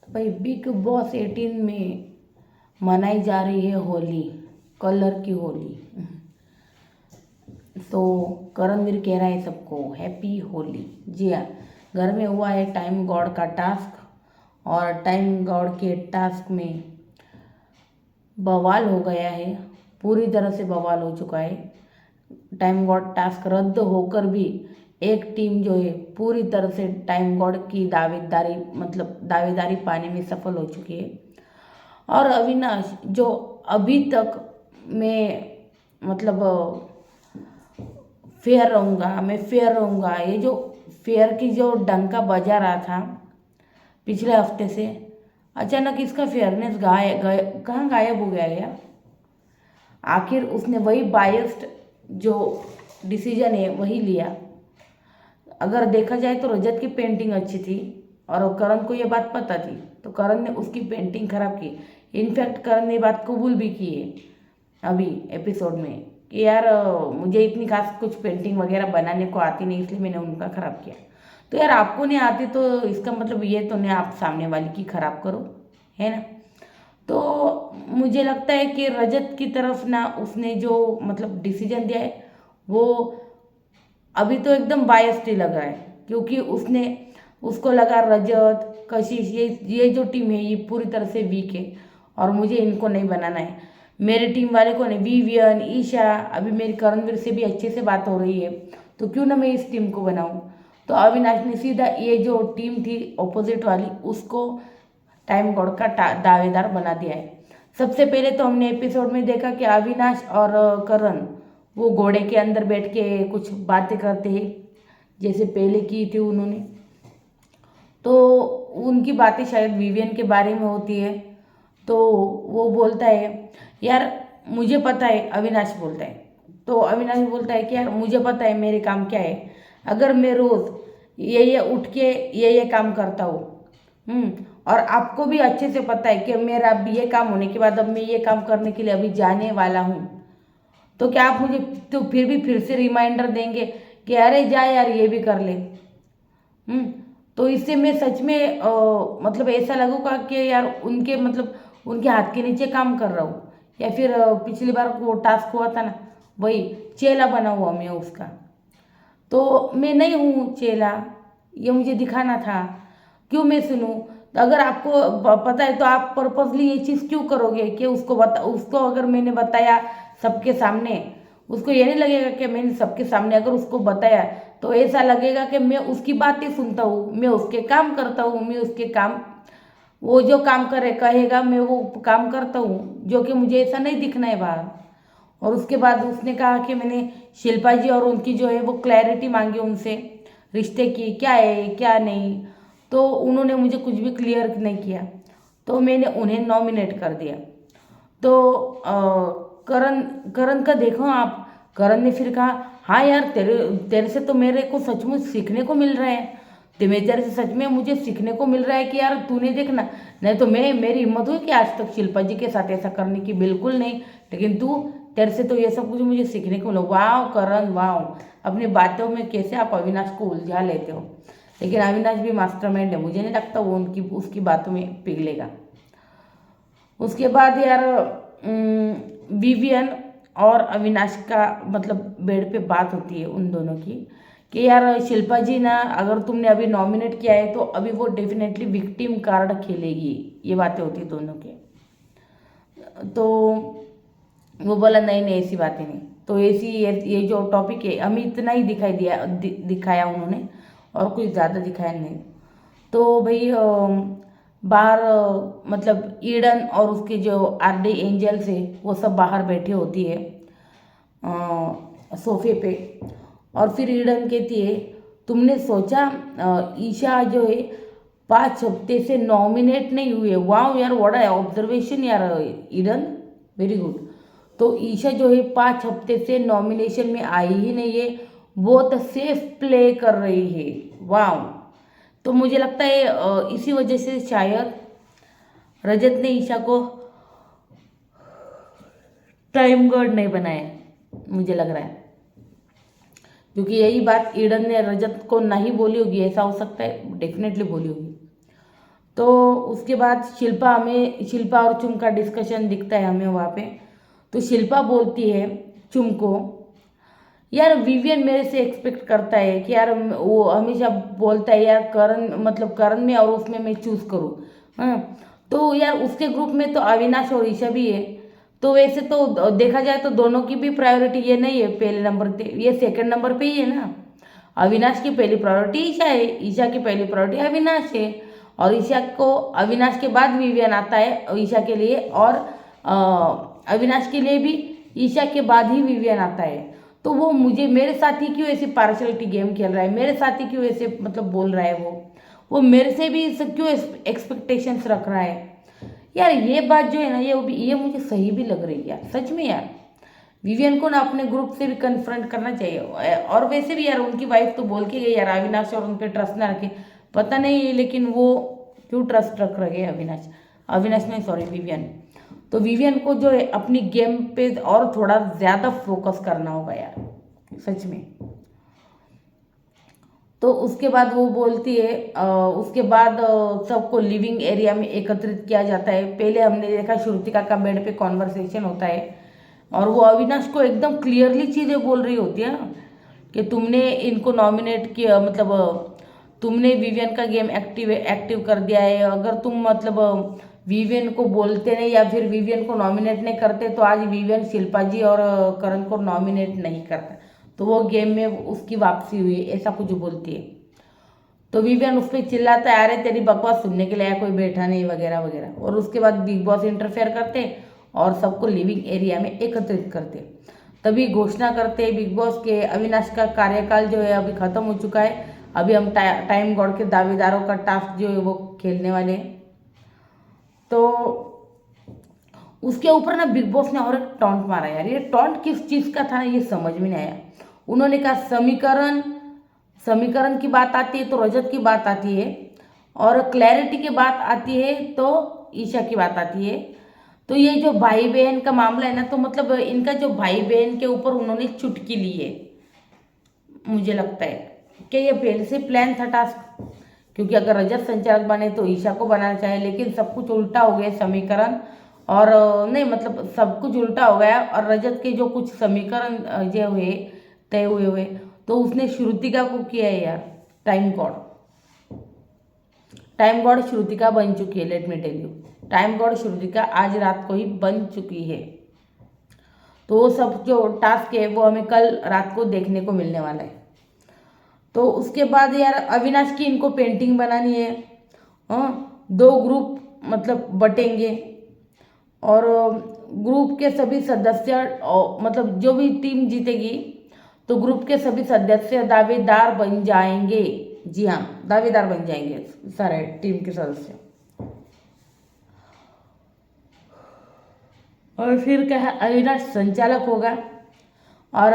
भाई big boss 18 में मनाई जा रही है होली, कलर की होली। तो करणवीर कह रहा है सबको हैप्पी होली। जी हाँ, घर में हुआ है टाइम गॉड का टास्क और टाइम गॉड के टास्क में बवाल हो गया है, पूरी तरह से बवाल हो चुका है। टाइम गॉड टास्क रद्द होकर भी एक टीम जो है पूरी तरह से टाइम गॉड की दावेदारी पाने में सफल हो चुकी है। और अविनाश जो अभी तक मैं मतलब फेयर रहूँगा, ये जो फेयर की जो डंका बजा रहा था पिछले हफ्ते से, अचानक इसका फेयरनेस कहाँ गायब हो गया यार। आखिर उसने वही बायस्ड जो डिसीजन है वही लिया। अगर देखा जाए तो रजत की पेंटिंग अच्छी थी और करण को ये बात पता थी, तो करण ने उसकी पेंटिंग खराब की। इनफैक्ट करण ने ये बात कबूल भी की है अभी एपिसोड में कि यार मुझे इतनी खास कुछ पेंटिंग वगैरह बनाने को आती नहीं, इसलिए मैंने उनका ख़राब किया। तो यार आपको नहीं आती तो इसका मतलब ये तो नहीं आप सामने वाली की ख़राब करो, है ना। तो मुझे लगता है कि रजत की तरफ ना उसने जो मतलब डिसीजन दिया है वो अभी तो एकदम बायस्ड ही लग रहा है, क्योंकि उसको लगा रजत कशिश ये जो टीम है ये पूरी तरह से वीक है और मुझे इनको नहीं बनाना है। मेरे टीम वाले को नहीं, विवियन, ईशा, अभी मेरी करणवीर से भी अच्छे से बात हो रही है, तो क्यों ना मैं इस टीम को बनाऊं। तो अविनाश ने सीधा ये जो टीम थी ऑपोजिट वाली उसको टाइम गॉड का दावेदार बना दिया है। सबसे पहले तो हमने एपिसोड में देखा कि अविनाश और करण वो घोड़े के अंदर बैठ के कुछ बातें करते हैं जैसे पहले की थी उन्होंने। तो उनकी बातें शायद विवियन के बारे में होती है। तो वो बोलता है यार मुझे पता है, अविनाश बोलता है। तो अविनाश बोलता है कि यार मुझे पता है मेरे काम क्या है, अगर मैं रोज़ ये उठ के ये काम करता हूँ। और आपको भी अच्छे से पता है कि मेरा अब ये काम होने के बाद अब मैं ये काम करने के लिए अभी जाने वाला हूँ, तो क्या आप मुझे तो फिर से रिमाइंडर देंगे कि अरे जा यार ये भी कर ले। तो इससे मैं सच में मतलब ऐसा लगूगा कि यार उनके हाथ के नीचे काम कर रहा हूँ, या फिर पिछली बार वो टास्क हुआ था ना वही चेला बना हुआ मैं उसका। तो मैं नहीं हूँ चेला, ये मुझे दिखाना था, क्यों मैं सुनूं। तो अगर आपको पता है तो आप पर्पसली ये चीज़ क्यों करोगे कि उसको अगर मैंने बताया सबके सामने, उसको ये नहीं लगेगा कि मैंने सबके सामने अगर उसको बताया तो ऐसा लगेगा कि मैं उसकी बातें सुनता हूँ, मैं उसके काम करता हूँ, मैं उसके काम वो जो काम करे कहेगा मैं वो काम करता हूँ, जो कि मुझे ऐसा नहीं दिखना है बाहर। और उसके बाद उसने कहा कि मैंने शिल्पा जी और उनकी जो है वो क्लैरिटी मांगी उनसे रिश्ते की, क्या है क्या नहीं। तो उन्होंने मुझे कुछ भी क्लियर नहीं किया, तो मैंने उन्हें नॉमिनेट कर दिया। तो करण करण का देखो आप, करण ने फिर कहा हाँ यार तेरे तेरे से तो मेरे को सचमुच सीखने को मिल रहा है, तो मैं तेरे से सच में मुझे सीखने को मिल रहा है कि यार तूने देखना। नहीं तो मेरी हिम्मत हुई कि आज तक शिल्पा जी के साथ ऐसा करने की, बिल्कुल नहीं। लेकिन तेरे से तो ये सब कुछ मुझे सीखने को मिला। वाह करण वाह, अपनी बातों में कैसे आप अविनाश को उलझा लेते हो। लेकिन अविनाश भी मास्टरमाइंड है, मुझे नहीं लगता वो उसकी बातों में पिघलेगा। उसके बाद यार विवियन और अविनाश का मतलब बेड पे बात होती है उन दोनों की कि यार शिल्पा जी ना अगर तुमने अभी नॉमिनेट किया है तो अभी वो डेफिनेटली विक्टिम कार्ड खेलेगी, ये बातें होती है दोनों के। तो वो बोला नहीं नहीं ऐसी बातें नहीं। तो ऐसी ये जो टॉपिक है हमें इतना ही दिखाया उन्होंने, और कुछ ज़्यादा दिखाया नहीं। तो भाई बाहर मतलब ईडन और उसके जो आरडी एंजल्स है वो सब बाहर बैठे होती है सोफे पे। और फिर ईडन कहती है तुमने सोचा ईशा जो है 5 हफ्ते से नॉमिनेट नहीं हुए। वाह यार व्हाट अ ऑब्जर्वेशन यार ईडन, वेरी गुड। तो ईशा जो है 5 हफ्ते से नॉमिनेशन में आई ही नहीं है, बहुत सेफ प्ले कर रही है। वाह। तो मुझे लगता है इसी वजह से शायद रजत ने ईशा को टाइम गार्ड नहीं बनाया, मुझे लग रहा है। क्योंकि यही बात ईडन ने रजत को नहीं बोली होगी, ऐसा हो सकता है, डेफिनेटली बोली होगी। तो उसके बाद शिल्पा और चुम का डिस्कशन दिखता है हमें वहाँ पे। तो शिल्पा बोलती है चुम को, यार विवियन मेरे से एक्सपेक्ट करता है कि यार वो हमेशा बोलता है यार करण, मतलब करण में और उसमें मैं चूज करूँ। हाँ, तो यार उसके ग्रुप में तो अविनाश और ईशा भी है। तो वैसे तो देखा जाए तो दोनों की भी प्रायोरिटी ये नहीं है पहले नंबर पे, ये सेकंड नंबर पे ही है ना। अविनाश की पहली प्रायोरिटी ईशा है, ईशा की पहली प्रायोरिटी अविनाश है, और ईशा को अविनाश के बाद विवियन आता है ईशा के लिए, और अविनाश के लिए भी ईशा के बाद ही विवियन आता है। तो वो मुझे मेरे साथ ही क्यों ऐसे पार्शलिटी गेम खेल रहा है, मेरे साथ ही क्यों ऐसे मतलब बोल रहा है, वो मेरे से भी क्यों एक्सपेक्टेशंस रख रहा है। यार ये बात जो है ना, ये मुझे सही भी लग रही है यार, सच में यार। विवियन को ना अपने ग्रुप से भी कन्फ्रंट करना चाहिए। और वैसे भी यार उनकी वाइफ तो बोल के गई यार अविनाश और उन पर ट्रस्ट ना रखे, पता नहीं लेकिन वो क्यों ट्रस्ट रख रहे हैं अविनाश नहीं सॉरी विवियन। तो विवियन को जो है अपनी गेम पे और थोड़ा ज़्यादा फोकस करना होगा यार, सच में। तो उसके बाद वो बोलती है उसके बाद सबको लिविंग एरिया में एकत्रित किया जाता है। पहले हमने देखा श्रुतिका का बेड पे कॉन्वर्सेशन होता है, और वो अविनाश को एकदम क्लियरली चीज़ें बोल रही होती है ना कि तुमने इनको नॉमिनेट किया, मतलब तुमने विवियन का गेम एक्टिव कर दिया है। अगर तुम मतलब विवियन को बोलते नहीं या फिर विवियन को नॉमिनेट नहीं करते तो आज विवियन शिल्पा जी और करण को नॉमिनेट नहीं करता, तो वो गेम में उसकी वापसी हुई, ऐसा कुछ बोलती है। तो विवियन उस पर चिल्लाता है अरे तेरी बकवास सुनने के लिए कोई बैठा नहीं वगैरह वगैरह। और उसके बाद बिग बॉस इंटरफेयर करते और सबको लिविंग एरिया में एकत्रित करते। तभी घोषणा करते बिग बॉस के अविनाश का कार्यकाल जो है अभी खत्म हो चुका है, अभी हम टाइम गॉड के दावेदारों का टास्क जो है वो खेलने वाले हैं। तो उसके ऊपर ना बिग बॉस ने और एक टॉन्ट मारा यार, ये टॉन्ट किस चीज़ का था ये समझ में नहीं आया। उन्होंने कहा समीकरण की बात आती है तो रजत की बात आती है, और क्लैरिटी की बात आती है तो ईशा की बात आती है। तो ये जो भाई बहन का मामला है ना, तो मतलब इनका जो भाई बहन के ऊपर उन्होंने चुटकी ली है, मुझे लगता है कि ये पहले से प्लान था टास्क। क्योंकि अगर रजत संचालक बने तो ईशा को बनाना चाहिए, लेकिन सब कुछ उल्टा हो गया समीकरण, और नहीं मतलब सब कुछ उल्टा हो गया, और रजत के जो कुछ समीकरण जो हुए तय हुए तो उसने श्रुतिका को किया है यार टाइम गॉड श्रुतिका बन चुकी है। Let me tell you, time god Shrutika आज रात को ही बन चुकी है। तो वो सब जो टास्क है वो हमें कल रात को देखने को मिलने वाला है। तो उसके बाद यार अविनाश की इनको पेंटिंग बनानी है। दो ग्रुप मतलब बटेंगे, और ग्रुप के सभी सदस्य मतलब जो भी टीम जीतेगी तो ग्रुप के सभी सदस्य दावेदार बन जाएंगे। जी हाँ, दावेदार बन जाएंगे सारे टीम के सदस्य। और फिर क्या है, अविनाश संचालक होगा, और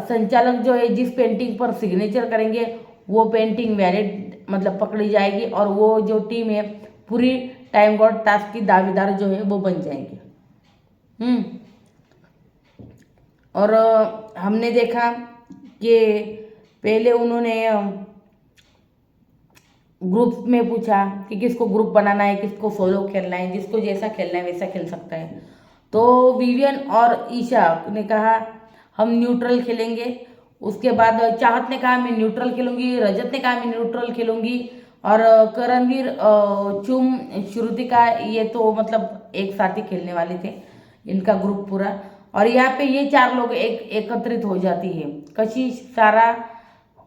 संचालक जो है जिस पेंटिंग पर सिग्नेचर करेंगे वो पेंटिंग वैलिड मतलब पकड़ी जाएगी, और वो जो टीम है पूरी टाइम गॉड टास्क की दावेदार जो है वो बन जाएंगे। और हमने देखा कि पहले उन्होंने ग्रुप में पूछा कि किसको ग्रुप बनाना है, किसको सोलो खेलना है, जिसको जैसा खेलना है वैसा खेल सकता है। तो विवियन और ईशा ने कहा हम न्यूट्रल खेलेंगे। उसके बाद चाहत ने कहा मैं न्यूट्रल खेलूंगी, रजत ने कहा मैं न्यूट्रल खेलूंगी, और करणवीर चुम श्रुतिका ये तो मतलब एक साथ ही खेलने वाले थे, इनका ग्रुप पूरा। और यहाँ पे ये चार लोग एकत्रित हो जाती है, कशिश, सारा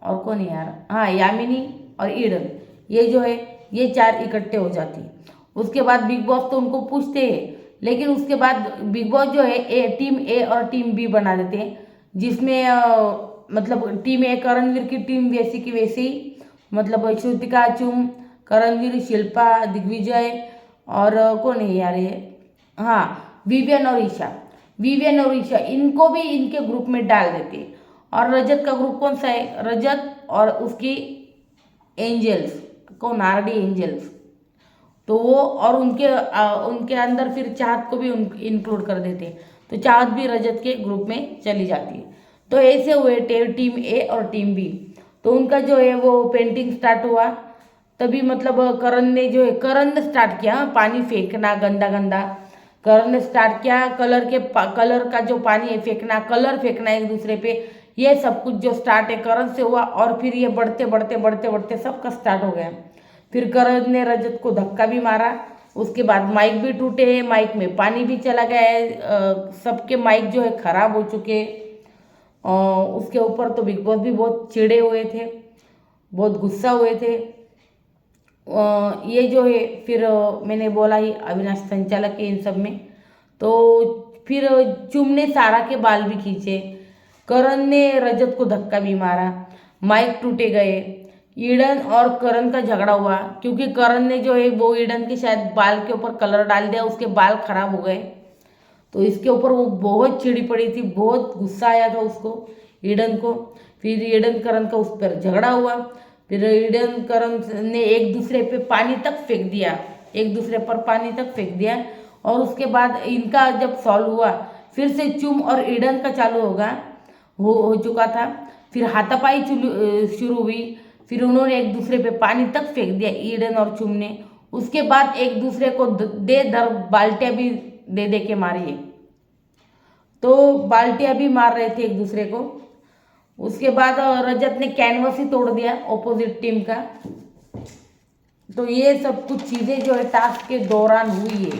और कौन है यार, हाँ यामिनी और ईडन, ये जो है ये चार इकट्ठे हो जाती है। उसके बाद बिग बॉस तो उनको पूछते हैं, लेकिन उसके बाद बिग बॉस जो है टीम ए और टीम बी बना देते हैं, जिसमें मतलब टीम ए करणवीर की टीम वैसी की वैसी ही, मतलब श्रुतिका, चुम, करणवीर, शिल्पा, दिग्विजय और कौन है यार ये, हाँ विवियन और ईशा इनको भी इनके ग्रुप में डाल देते हैं। और रजत का ग्रुप कौन सा है, रजत और उसकी एंजल्स, कौन, आरडी एंजल्स, तो वो और उनके अंदर फिर चाहत को भी इंक्लूड कर देते हैं, तो चाहत भी रजत के ग्रुप में चली जाती है। तो ऐसे हुए टीम ए और टीम बी, तो उनका जो है वो पेंटिंग स्टार्ट हुआ। तभी मतलब करण ने जो है, करण ने स्टार्ट किया पानी फेंकना गंदा गंदा। करण ने स्टार्ट किया कलर का जो पानी है फेंकना, कलर फेंकना एक दूसरे पे, ये सब कुछ जो स्टार्ट है करण से हुआ। और फिर ये बढ़ते बढ़ते बढ़ते बढ़ते सबका स्टार्ट हो गया। फिर करण ने रजत को धक्का भी मारा। उसके बाद माइक भी टूटे हैं, माइक में पानी भी चला गया है, सबके माइक जो है खराब हो चुके। उसके ऊपर तो बिग बॉस भी बहुत चिढ़े हुए थे, बहुत गुस्सा हुए थे। ये जो है फिर मैंने बोला ही अविनाश संचालक है इन सब में। तो फिर चुम ने सारा के बाल भी खींचे, करण ने रजत को धक्का भी मारा, माइक टूटे गए। ईडन और करण का झगड़ा हुआ क्योंकि करण ने जो है वो ईडन के शायद बाल के ऊपर कलर डाल दिया, उसके बाल खराब हो गए। तो इसके ऊपर वो बहुत चिड़ी पड़ी थी, बहुत गुस्सा आया था उसको, ईडन को। फिर ईडन करण का उस पर झगड़ा हुआ। फिर ईडन करण ने एक दूसरे पे पानी तक फेंक दिया, एक दूसरे पर पानी तक फेंक दिया। और उसके बाद इनका जब सॉल्व हुआ फिर से चुम और ईडन का चालू हो चुका था। फिर हाथापाई शुरू हुई। फिर उन्होंने एक दूसरे पे पानी तक फेंक दिया ईडन और चुम ने। उसके बाद एक दूसरे को दे धर बाल्टियां भी दे के मारी, तो बाल्टियां भी मार रहे थे एक दूसरे को। उसके बाद रजत ने कैनवस ही तोड़ दिया ऑपोजिट टीम का। तो ये सब कुछ चीज़ें जो है टास्क के दौरान हुई है।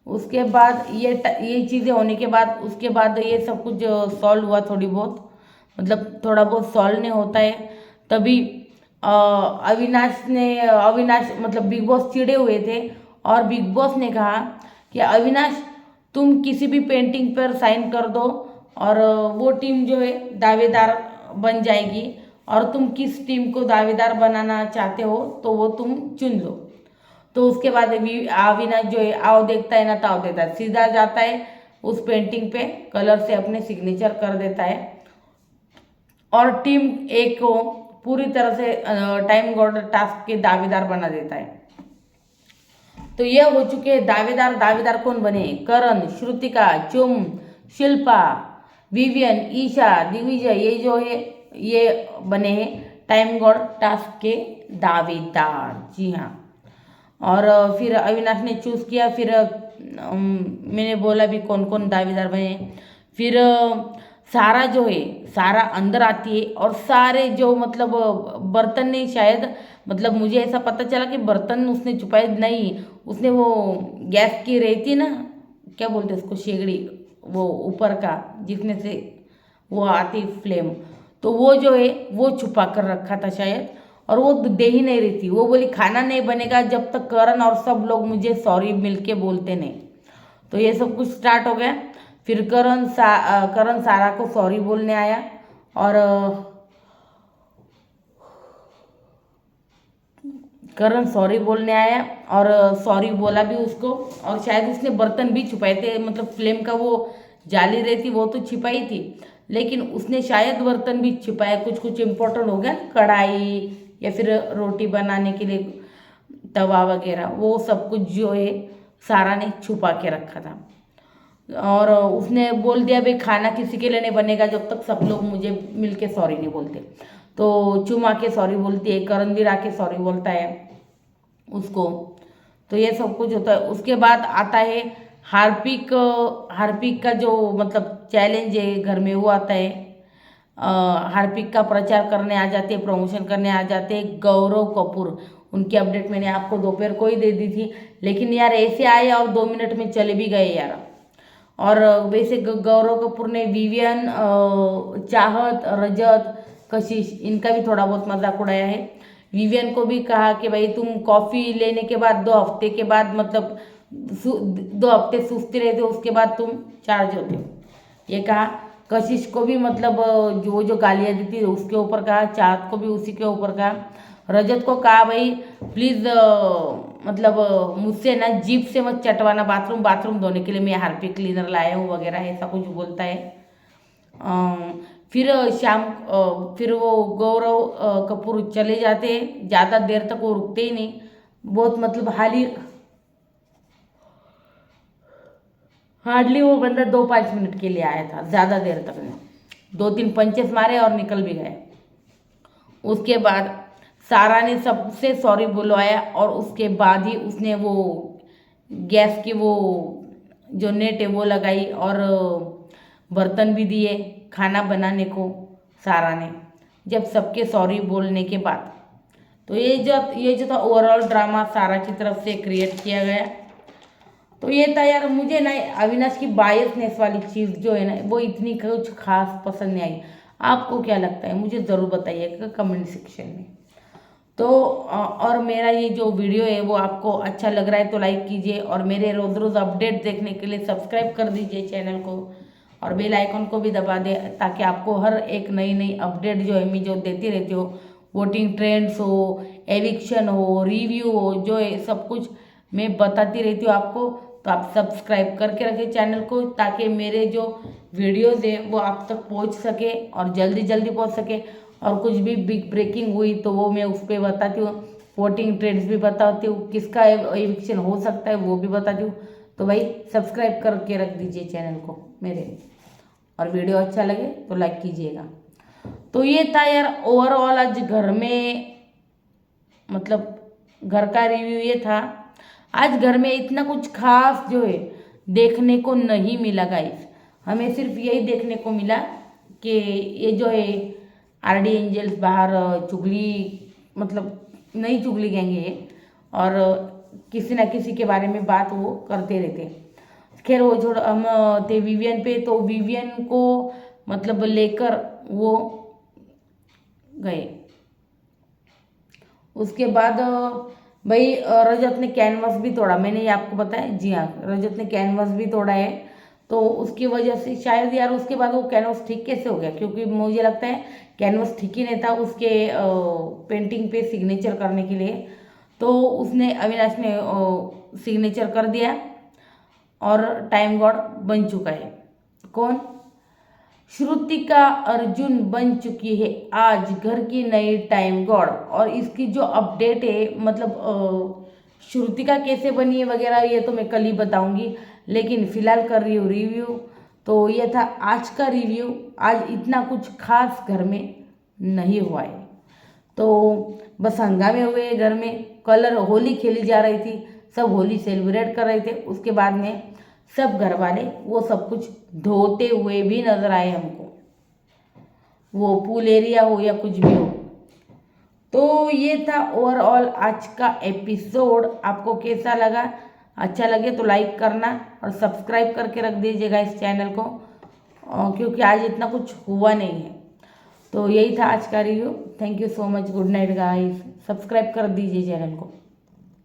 उसके बाद ये चीज़ें होने के बाद उसके बाद ये सब कुछ सॉल्व हुआ, थोड़ी बहुत मतलब थोड़ा बहुत सॉल्व नहीं होता है। तभी अविनाश मतलब बिग बॉस चिढ़े हुए थे और बिग बॉस ने कहा कि अविनाश तुम किसी भी पेंटिंग पर साइन कर दो और वो टीम जो है दावेदार बन जाएगी, और तुम किस टीम को दावेदार बनाना चाहते हो तो वो तुम चुन लो। तो उसके बाद अविनाश जो है आओ देखता है ना ताव देता है, सीधा जाता है उस पेंटिंग पे कलर से अपने सिग्नेचर कर देता है और टीम एक को पूरी तरह से टाइम गॉड टास्क के दावेदार बना देता है। तो ये हो चुके हैं दावेदार। दावेदार कौन बने? करण, श्रुतिका, चुम, शिल्पा, विवियन, ईशा, दिग्विजय, ये जो है ये बने हैं टाइम गॉड टास्क के दावेदार। जी हाँ। और फिर अविनाश ने चूज़ किया। फिर मैंने बोला भी कौन कौन दावेदार बने। फिर सारा जो है सारा अंदर आती है और सारे जो मतलब बर्तन ने शायद मतलब मुझे ऐसा पता चला कि बर्तन उसने छुपाए नहीं, उसने वो गैस की रहती ना, क्या बोलते उसको, शेगड़ी, वो ऊपर का जिसमें से वो आती फ्लेम, तो वो जो है वो छुपा कर रखा था शायद, और वो दे ही नहीं रही थी। वो बोली खाना नहीं बनेगा जब तक करण और सब लोग मुझे सॉरी मिलके बोलते नहीं। तो ये सब कुछ स्टार्ट हो गया। फिर करण सारा को सॉरी बोलने आया और करण सॉरी बोलने आया और सॉरी बोला भी उसको। और शायद उसने बर्तन भी छुपाए थे, मतलब फ्लेम का वो जाली रहती वो तो छिपाई थी, लेकिन उसने शायद बर्तन भी छिपाया। कुछ कुछ इम्पोर्टेंट हो गया, कढ़ाई या फिर रोटी बनाने के लिए तवा वगैरह, वो सब कुछ जो है सारा ने छुपा के रखा था। और उसने बोल दिया भाई खाना किसी के लिए नहीं बनेगा जब तक सब लोग मुझे मिलके सॉरी नहीं बोलते। तो चुम आके सॉरी बोलती है, करणवीर आके सॉरी बोलता है उसको। तो ये सब कुछ होता है। उसके बाद आता है हार्पिक का जो मतलब चैलेंज है घर में, वो आता है। हार्पिक का प्रचार करने आ जाते हैं, प्रमोशन करने आ जाते हैं गौरव कपूर। उनकी अपडेट मैंने आपको दोपहर को ही दे दी थी, लेकिन यार ऐसे आए और 2 मिनट में चले भी गए यार। और वैसे गौरव कपूर ने विवियन, चाहत, रजत, कशिश, इनका भी थोड़ा बहुत मजाक उड़ाया है। विवियन को भी कहा कि भाई तुम कॉफ़ी लेने के बाद 2 हफ्ते के बाद मतलब 2 हफ्ते सुस्ती रहते हो, उसके बाद तुम चार्ज होते हो, ये कहा। कशिश को भी मतलब जो गालियाँ दी थी उसके ऊपर कहा, चाहत को भी उसी के ऊपर कहा। रजत को कहा भाई प्लीज़ मतलब मुझसे ना जीप से मत चटवाना, बाथरूम धोने के लिए मैं हार्पिक क्लीनर लाया हूँ वगैरह, ऐसा कुछ बोलता है। फिर फिर वो गौरव कपूर चले जाते हैं, ज़्यादा देर तक वो रुकते ही नहीं, बहुत मतलब हार्डली वो बंदा 2-5 मिनट के लिए आया था, ज़्यादा देर तक नहीं। 2-3 पंचेस मारे और निकल भी गए। उसके बाद सारा ने सबसे सॉरी बुलवाया और उसके बाद ही उसने वो गैस की वो जो नेट है वो लगाई और बर्तन भी दिए खाना बनाने को सारा ने, जब सबके सॉरी बोलने के बाद। तो ये जो था ओवरऑल ड्रामा सारा की तरफ से क्रिएट किया गया। तो ये था यार, मुझे ना अविनाश की बायसनेस वाली चीज़ जो है ना वो इतनी कुछ खास पसंद नहीं आई। आपको क्या लगता है मुझे ज़रूर बताइएगा कमेंट सेक्शन में। तो और मेरा ये जो वीडियो है वो आपको अच्छा लग रहा है तो लाइक कीजिए और मेरे रोज़ रोज़ अपडेट देखने के लिए सब्सक्राइब कर दीजिए चैनल को और बेल आइकन को भी दबा दे, ताकि आपको हर एक नई नई अपडेट जो है मैं जो देती रहती हो, वोटिंग ट्रेंड्स हो, एविक्शन हो, रिव्यू हो, जो है सब कुछ मैं बताती रहती हूँ आपको। तो आप सब्सक्राइब करके रखें चैनल को, ताकि मेरे जो वीडियोज़ है वो आप तक पहुँच सके और जल्दी जल्दी पहुँच सके। और कुछ भी बिग ब्रेकिंग हुई तो वो मैं उस पर बताती हूँ, वोटिंग ट्रेंड्स भी बताती हूँ, किसका एविक्शन हो सकता है वो भी बताती हूँ। तो भाई सब्सक्राइब करके रख दीजिए चैनल को मेरे, और वीडियो अच्छा लगे तो लाइक कीजिएगा। तो ये था यार ओवरऑल आज घर में, मतलब घर का रिव्यू ये था। आज घर में इतना कुछ खास जो है देखने को नहीं मिला गाइस। हमें सिर्फ यही देखने को मिला कि ये जो है आरडी एंजल्स बाहर चुगली, मतलब नई चुगली गैंग है और किसी ना किसी के बारे में बात वो करते रहते। खैर वो छोड़, हम थे विवियन पे, तो विवियन को मतलब लेकर वो गए। उसके बाद भाई रजत ने कैनवास भी तोड़ा, मैंने ये आपको बताया, जी हाँ रजत ने कैनवास भी तोड़ा है। तो उसकी वजह से शायद यार उसके बाद वो कैनवास ठीक कैसे हो गया, क्योंकि मुझे लगता है कैनवास ठीक ही नहीं था उसके पेंटिंग पे सिग्नेचर करने के लिए। तो उसने अविनाश ने सिग्नेचर कर दिया और टाइम गॉड बन चुका है। कौन? श्रुतिका अर्जुन बन चुकी है आज घर की नई टाइम गॉड। और इसकी जो अपडेट है, मतलब श्रुतिका कैसे बनी है वगैरह ये तो मैं कल ही बताऊंगी, लेकिन फिलहाल कर रही हूँ रिव्यू। तो ये था आज का रिव्यू। आज इतना कुछ खास घर में नहीं हुआ है, तो बस हंगामे हुए घर में। कलर होली खेली जा रही थी, सब होली सेलिब्रेट कर रहे थे। उसके बाद में सब घर वाले वो सब कुछ धोते हुए भी नजर आए हमको, वो पूल एरिया हो या कुछ भी हो। तो ये था ओवरऑल आज का एपिसोड। आपको कैसा लगा? अच्छा लगे तो लाइक करना और सब्सक्राइब करके रख दीजिएगा इस चैनल को, क्योंकि आज इतना कुछ हुआ नहीं है। तो यही था आज का review. Thank you so much, good night guys, subscribe कर दीजिए चैनल को।